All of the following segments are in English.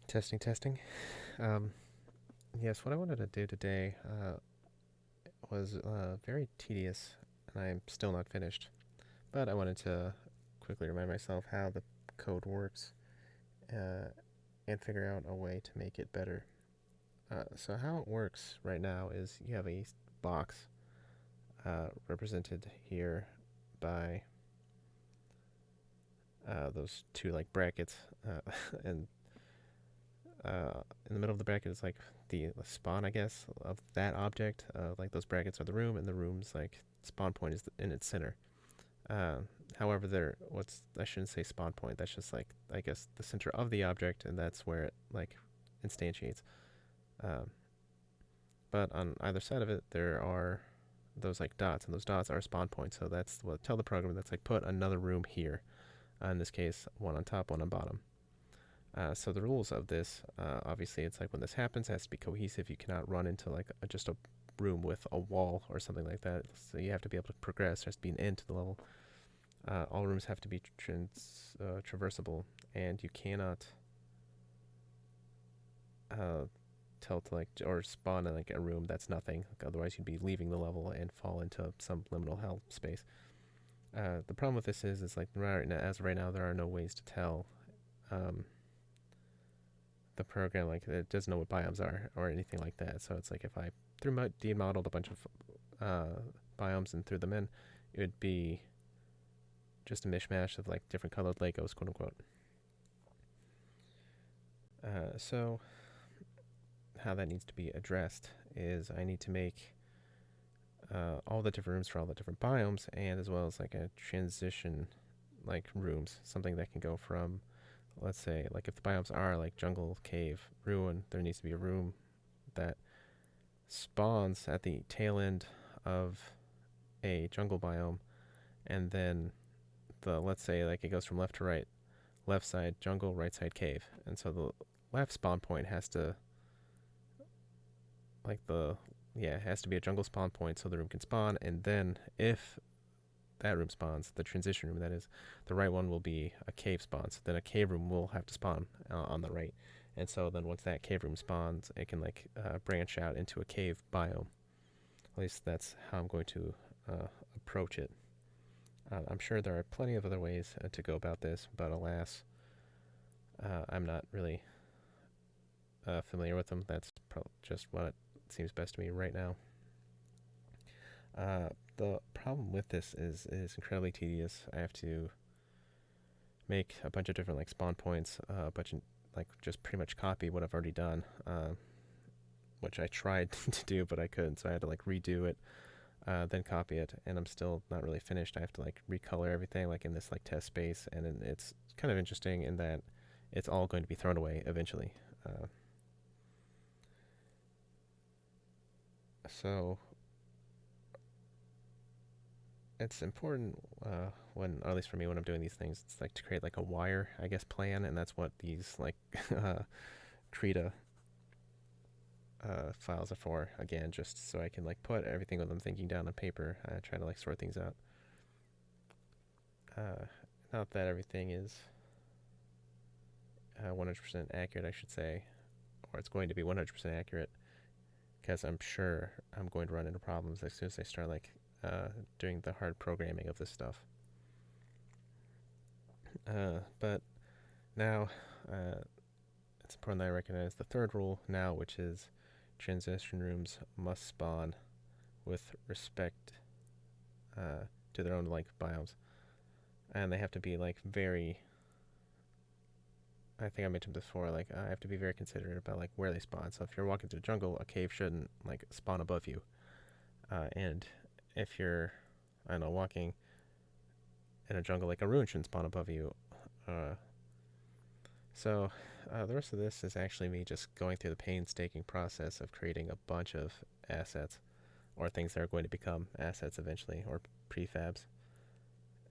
Testing, testing. Um, yes, what I wanted to do today was very tedious, and I'm still not finished. But I wanted to quickly remind myself how the code works uh, and figure out a way to make it better. So how it works right now is you have a box represented here by those two like brackets, and in the middle of the bracket is like the spawn, I guess, of that object. Like those brackets are the room, and the room's like spawn point is in its center. Uh, However, I shouldn't say spawn point. That's just like I guess the center of the object, and that's where it like instantiates. Um, but on either side of it, there are those like dots, and those dots are spawn points. So that's what tell the program that's like put another room here. In this case, one on top, one on bottom. So the rules of this, obviously, it's like when this happens, it has to be cohesive. You cannot run into like just a room with a wall or something like that. So you have to be able to progress. There has to be an end to the level. All rooms have to be traversable, and you cannot tell to like or spawn in like a room that's nothing. Like, otherwise, you'd be leaving the level and fall into some liminal hell space. The problem with this is like as of right now, there are no ways to tell. Um, the program like it doesn't know what biomes are or anything like that. So it's like if I demodeled a bunch of biomes and threw them in, it would be just a mishmash of like different colored Legos, quote unquote. So how that needs to be addressed is I need to make all the different rooms for all the different biomes, and as well as like a transition like rooms, something that can go from, let's say, like if the biomes are like jungle, cave, ruin, there needs to be a room that spawns at the tail end of a jungle biome, and then let's say like it goes from left to right, left side jungle, right side cave, and so the left spawn point has to like the yeah it has to be a jungle spawn point so the room can spawn, and then if that room spawns, the transition room that is, the right one will be a cave spawn. So then a cave room will have to spawn on the right, and so then once that cave room spawns, it can like branch out into a cave biome. At least that's how I'm going to approach it. I'm sure there are plenty of other ways to go about this, but alas, I'm not really familiar with them. That's just what seems best to me right now. The problem with this is it is incredibly tedious. I have to make a bunch of different like spawn points, a bunch of like just pretty much copy what I've already done, which I tried to do, but I couldn't. So I had to like redo it, then copy it, and I'm still not really finished. I have to like recolor everything like in this like test space, and it's kind of interesting in that it's all going to be thrown away eventually. So it's important when, or at least for me, when I'm doing these things, it's like to create like a wire, I guess, plan, and that's what these like Krita files are for. Again, just so I can like put everything that I'm thinking down on paper, try to like sort things out. Uh, Not that everything is 100% accurate, I should say, or it's going to be 100% accurate, because I'm sure I'm going to run into problems as soon as I start like doing the hard programming of this stuff. But now it's important that I recognize the third rule now, which is transition rooms must spawn with respect to their own like biomes, and they have to be like very. I think I mentioned before, like I have to be very considerate about like where they spawn. So if you're walking through the jungle, a cave shouldn't like spawn above you, and if you're, I don't know, walking in a jungle, like a ruin shouldn't spawn above you. Uh, so the rest of this is actually me just going through the painstaking process of creating a bunch of assets or things that are going to become assets eventually or prefabs.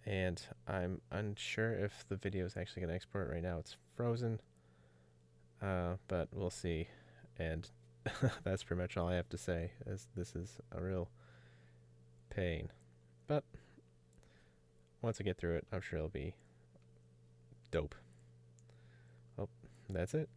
And I'm unsure if the video is actually going to export right now. It's frozen, but we'll see. And that's pretty much all I have to say, as this is a real pain. But once I get through it, I'm sure it'll be dope. Well, that's it.